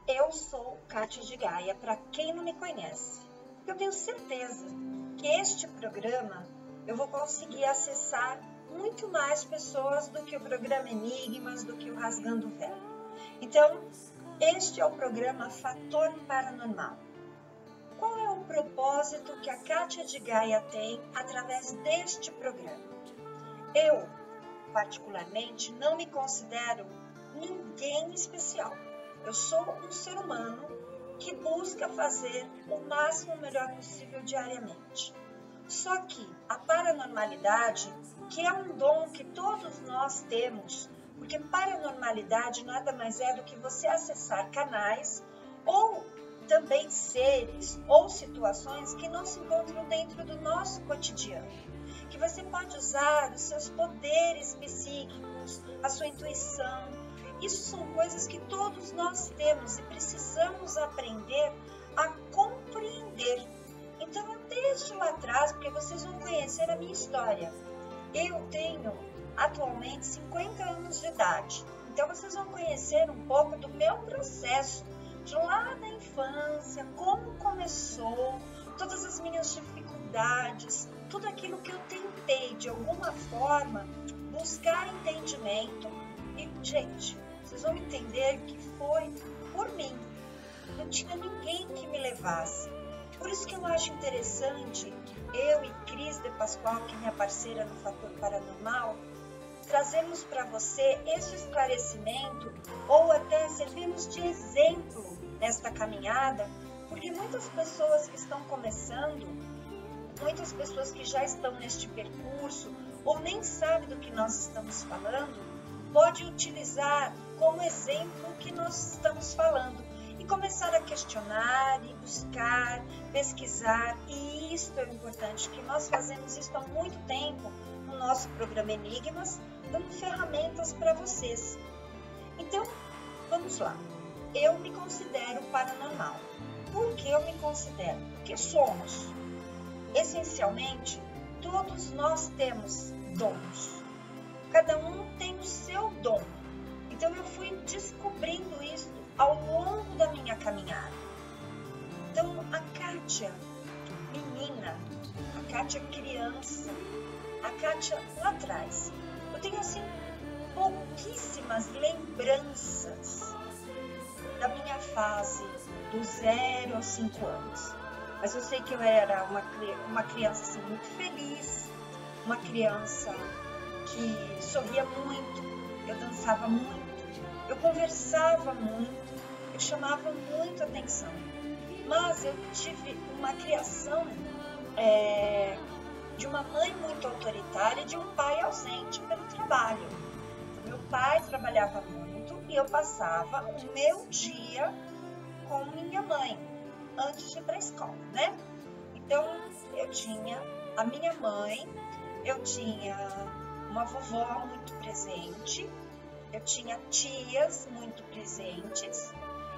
Eu sou Kátia de Gaia, para quem não me conhece. Eu tenho certeza que este programa eu vou conseguir acessar muito mais pessoas do que o programa Enigmas, do que o Rasgando o Véu. Então, este é o programa Fator Paranormal. Qual é o propósito que a Kátia de Gaia tem através deste programa? Eu, particularmente, não me considero ninguém especial. Eu sou um ser humano que busca fazer o máximo melhor possível diariamente. Só que a paranormalidade, que é um dom que todos nós temos, porque paranormalidade nada mais é do que você acessar canais ou também seres ou situações que não se encontram dentro do nosso cotidiano. Que você pode usar os seus poderes psíquicos, a sua intuição. Isso são coisas que todos nós temos e precisamos aprender a compreender. Então, desde lá atrás, porque vocês vão conhecer a minha história. Eu tenho atualmente 50 anos de idade. Então, vocês vão conhecer um pouco do meu processo de lá da infância, como começou, todas as minhas dificuldades, tudo aquilo que eu tentei, de alguma forma, buscar entendimento. E, gente, vocês vão entender que foi por mim. Não tinha ninguém que me levasse. Por isso que eu acho interessante, eu e Cris de Pascoal, que é minha parceira no Fator Paranormal, trazemos para você esse esclarecimento ou até servirmos de exemplo nesta caminhada, porque muitas pessoas que estão começando, muitas pessoas que já estão neste percurso ou nem sabem do que nós estamos falando, pode utilizar como exemplo o que nós estamos falando e começar a questionar e buscar, pesquisar. E isto é importante, que nós fazemos isso há muito tempo no nosso programa Enigmas, dando ferramentas para vocês. Então, vamos lá. Eu me considero paranormal. Por que eu me considero? Porque somos. Essencialmente, todos nós temos dons. Cada um tem o seu dom. Então, eu fui descobrindo isso ao longo da minha caminhada. Então, a Kátia, menina, a Kátia criança, a Kátia lá atrás, eu tenho, assim, pouquíssimas lembranças da minha fase do 0 aos 5 anos. Mas eu sei que eu era uma criança assim, muito feliz, uma criança que sorria muito, eu dançava muito, eu conversava muito, eu chamava muito atenção. Mas eu tive uma criação de uma mãe muito autoritária e de um pai ausente pelo trabalho. Meu pai trabalhava muito e eu passava o meu dia com minha mãe antes de ir para a escola, né? Então, eu tinha a minha mãe, eu tinha uma vovó muito presente, eu tinha tias muito presentes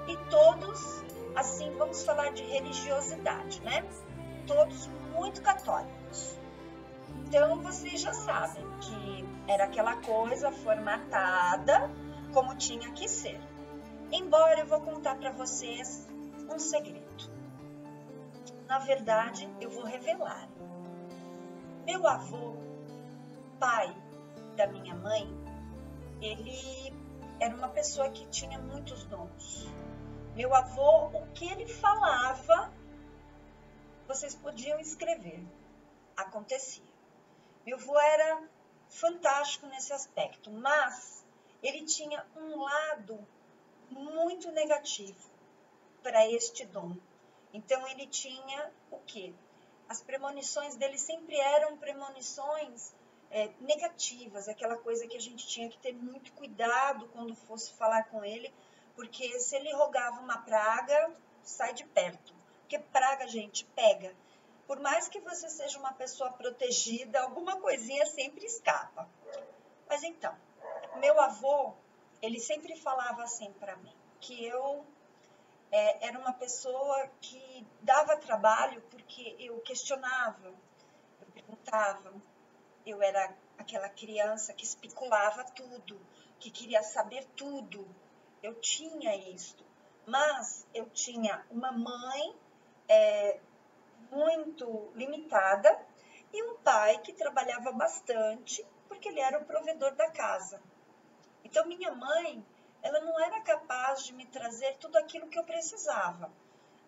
e todos, assim, vamos falar de religiosidade, né? Todos muito católicos. Então, vocês já sabem que era aquela coisa formatada como tinha que ser. Embora eu vou contar para vocês um segredo. Na verdade, eu vou revelar. Meu avô, pai da minha mãe, ele era uma pessoa que tinha muitos dons. Meu avô, o que ele falava, vocês podiam escrever. Acontecia. Meu avô era fantástico nesse aspecto, mas ele tinha um lado muito negativo para este dom. Então, ele tinha o quê? As premonições dele sempre eram premonições negativas, aquela coisa que a gente tinha que ter muito cuidado quando fosse falar com ele, porque se ele rogava uma praga, sai de perto. Porque praga, gente, pega. Por mais que você seja uma pessoa protegida, alguma coisinha sempre escapa. Mas então, meu avô, ele sempre falava assim para mim, que eu era uma pessoa que dava trabalho porque eu questionava, eu perguntava, eu era aquela criança que especulava tudo, que queria saber tudo. Eu tinha isso, mas eu tinha uma mãe muito limitada e um pai que trabalhava bastante, porque ele era o provedor da casa. Então, minha mãe, ela não era capaz de me trazer tudo aquilo que eu precisava.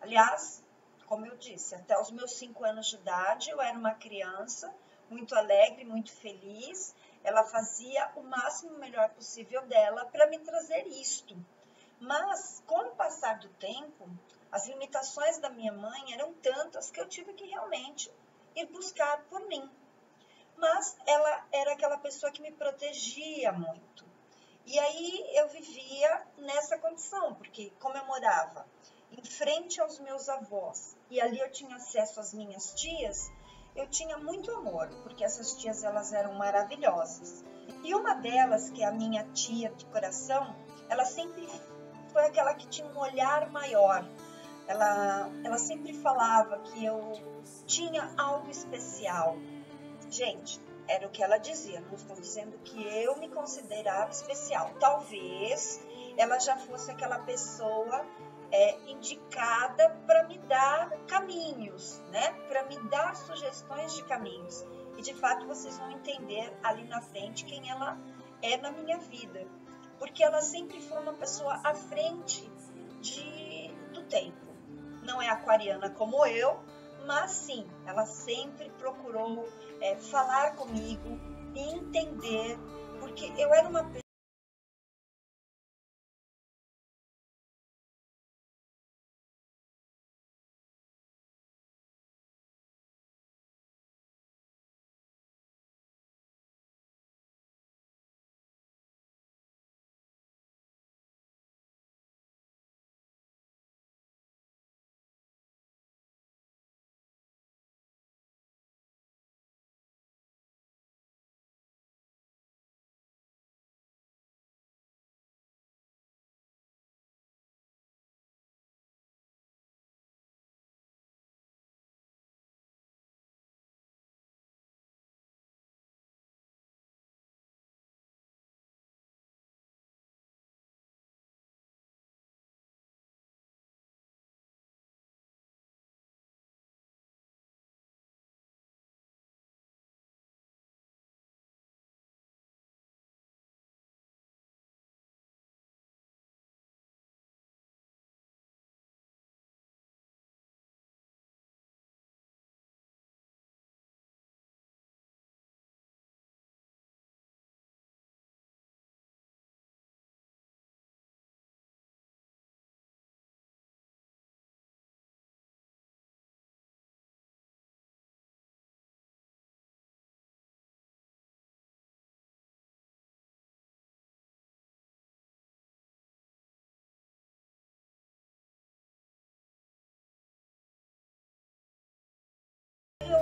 Aliás, como eu disse, até os meus 5 anos de idade, eu era uma criança muito alegre, muito feliz. Ela fazia o máximo melhor possível dela para me trazer isto. Mas, com o passar do tempo, as limitações da minha mãe eram tantas que eu tive que realmente ir buscar por mim. Mas ela era aquela pessoa que me protegia muito. E aí eu vivia nessa condição, porque como eu morava em frente aos meus avós e ali eu tinha acesso às minhas tias, eu tinha muito amor, porque essas tias elas eram maravilhosas. E uma delas, que é a minha tia de coração, ela sempre foi aquela que tinha um olhar maior. Ela sempre falava que eu tinha algo especial. Gente, era o que ela dizia, não estou dizendo que eu me considerava especial. Talvez ela já fosse aquela pessoa indicada para me dar caminhos, né? Para me dar sugestões de caminhos. E de fato vocês vão entender ali na frente quem ela é na minha vida. Porque ela sempre foi uma pessoa à frente do tempo. Não é aquariana como eu, mas sim, ela sempre procurou falar comigo e entender, porque eu era uma pessoa.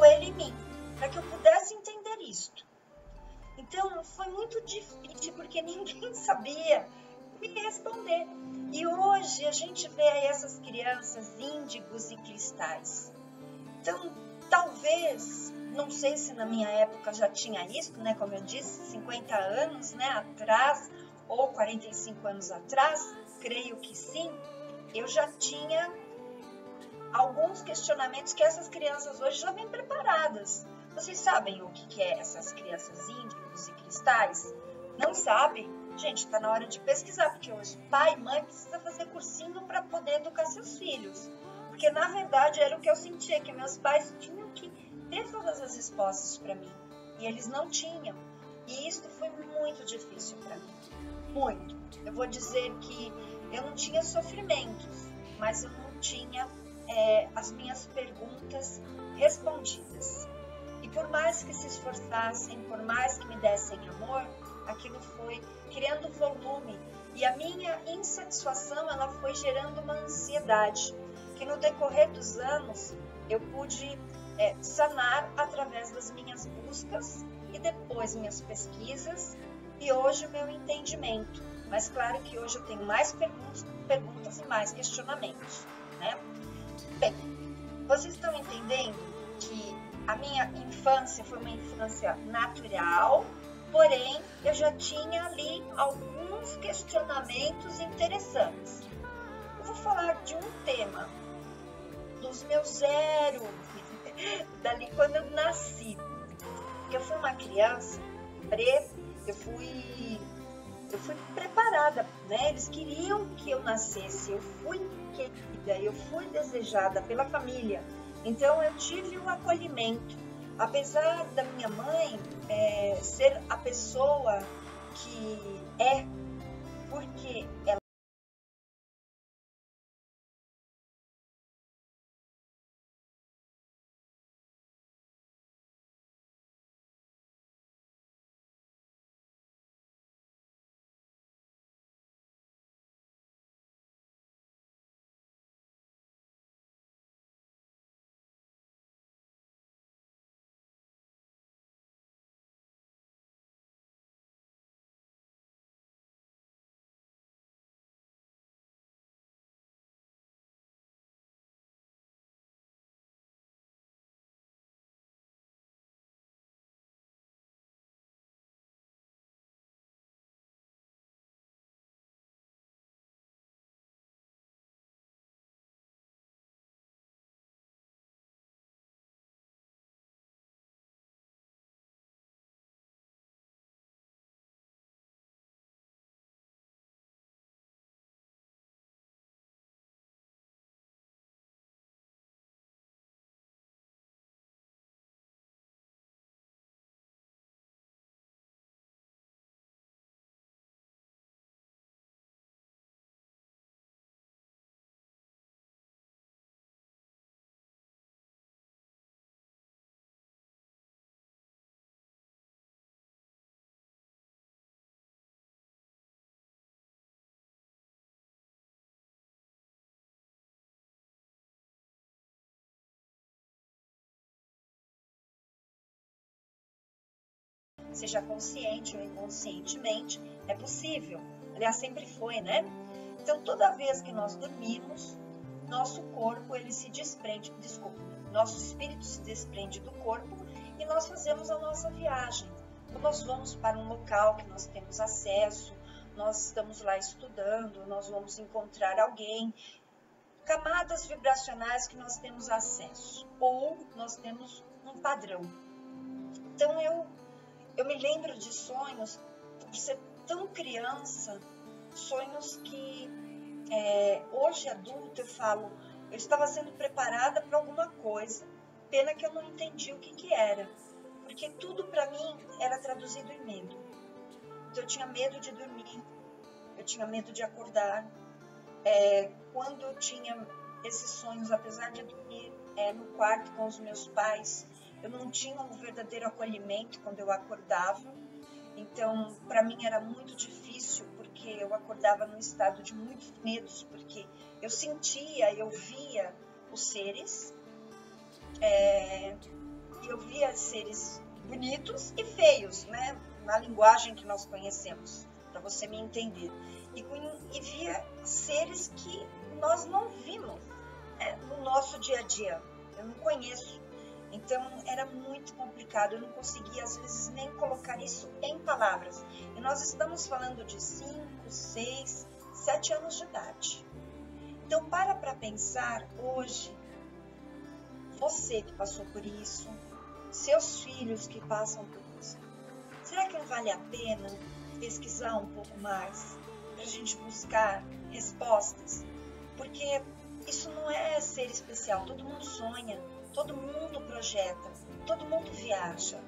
Ele em mim, para que eu pudesse entender isto. Então, foi muito difícil, porque ninguém sabia me responder. E hoje a gente vê aí essas crianças índigos e cristais. Então, talvez, não sei se na minha época já tinha isso, né? Como eu disse, 50 anos, né, atrás, ou 45 anos atrás, creio que sim, eu já tinha alguns questionamentos que essas crianças hoje já vêm preparadas. Vocês sabem o que é essas crianças índigos e cristais? Não sabem? Gente, está na hora de pesquisar, porque hoje pai e mãe precisa fazer cursinho para poder educar seus filhos. Porque, na verdade, era o que eu sentia, que meus pais tinham que ter todas as respostas para mim. E eles não tinham. E isso foi muito difícil para mim. Muito. Eu vou dizer que eu não tinha sofrimentos, mas eu não tinha as minhas perguntas respondidas. E por mais que se esforçassem, por mais que me dessem amor, aquilo foi criando volume E a minha insatisfação, ela foi gerando uma ansiedade, que no decorrer dos anos eu pude sanar através das minhas buscas e depois minhas pesquisas e hoje o meu entendimento. Mas claro que hoje eu tenho mais perguntas e mais questionamentos, né? Bem, vocês estão entendendo que a minha infância foi uma infância natural, porém eu já tinha ali alguns questionamentos interessantes. Eu vou falar de um tema dos meus 0, dali quando eu nasci. Porque eu fui uma criança, eu fui preparada, né? Eles queriam que eu nascesse, eu fui querida, eu fui desejada pela família. Então eu tive um acolhimento. Apesar da minha mãe ser a pessoa que é, porque ela seja consciente ou inconscientemente, é possível. Aliás, sempre foi, né? Então, toda vez que nós dormimos, nosso corpo ele se desprende, nosso espírito se desprende do corpo e nós fazemos a nossa viagem. Então, nós vamos para um local que nós temos acesso, nós estamos lá estudando, nós vamos encontrar alguém, camadas vibracionais que nós temos acesso, ou nós temos um padrão. Então, eu me lembro de sonhos, por ser tão criança, sonhos que hoje adulta eu falo, eu estava sendo preparada para alguma coisa, pena que eu não entendi o que era, porque tudo para mim era traduzido em medo. Então eu tinha medo de dormir, eu tinha medo de acordar. Quando eu tinha esses sonhos, apesar de dormir no quarto com os meus pais, eu não tinha um verdadeiro acolhimento quando eu acordava. Então, para mim era muito difícil, porque eu acordava num estado de muitos medos, porque eu sentia, eu via os seres, eu via seres bonitos e feios, né? Na linguagem que nós conhecemos, para você me entender. E via seres que nós não vimos no nosso dia a dia. Eu não conheço. Então, era muito complicado, eu não conseguia, às vezes, nem colocar isso em palavras. E nós estamos falando de 5, 6, 7 anos de idade. Então, para pensar hoje, você que passou por isso, seus filhos que passam por isso, será que não vale a pena pesquisar um pouco mais, para a gente buscar respostas? Porque isso não é ser especial, todo mundo sonha. Todo mundo projeta, todo mundo viaja,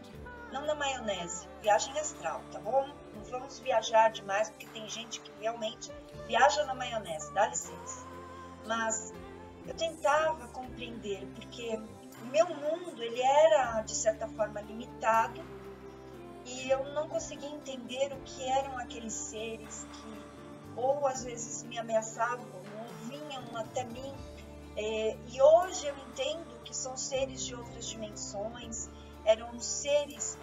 não na maionese, viagem astral, tá bom? Não vamos viajar demais, porque tem gente que realmente viaja na maionese, dá licença. Mas eu tentava compreender, porque o meu mundo, ele era, de certa forma, limitado, e eu não conseguia entender o que eram aqueles seres que ou às vezes me ameaçavam, ou vinham até mim. E hoje eu entendo que são seres de outras dimensões, eram seres,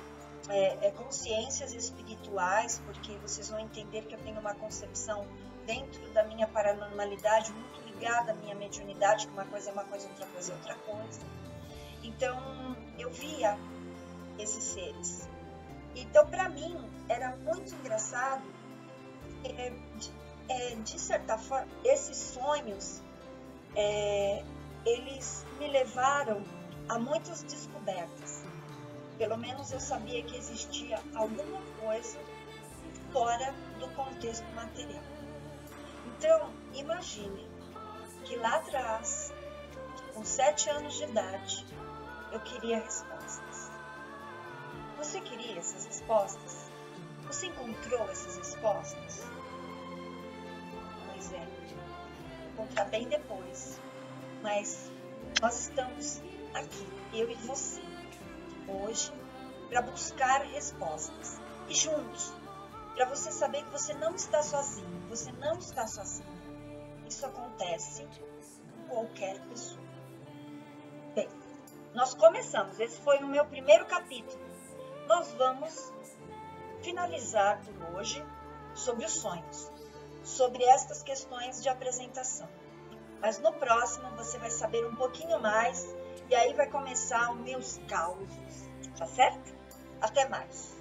consciências espirituais, porque vocês vão entender que eu tenho uma concepção dentro da minha paranormalidade muito ligada à minha mediunidade, que uma coisa é uma coisa, outra coisa é outra coisa. Então eu via esses seres. Então para mim era muito engraçado, de certa forma, esses sonhos, eles me levaram a muitas descobertas. Pelo menos eu sabia que existia alguma coisa fora do contexto material. Então, imagine que lá atrás, com 7 anos de idade, eu queria respostas. Você queria essas respostas? Você encontrou essas respostas? Pois é, encontrar bem depois. Mas nós estamos aqui, eu e você, hoje, para buscar respostas. E juntos, para você saber que você não está sozinho, você não está sozinho. Isso acontece com qualquer pessoa. Bem, nós começamos, esse foi o meu primeiro capítulo. Nós vamos finalizar por hoje sobre os sonhos, sobre estas questões de apresentação. Mas no próximo você vai saber um pouquinho mais e aí vai começar os meus causos, tá certo? Até mais!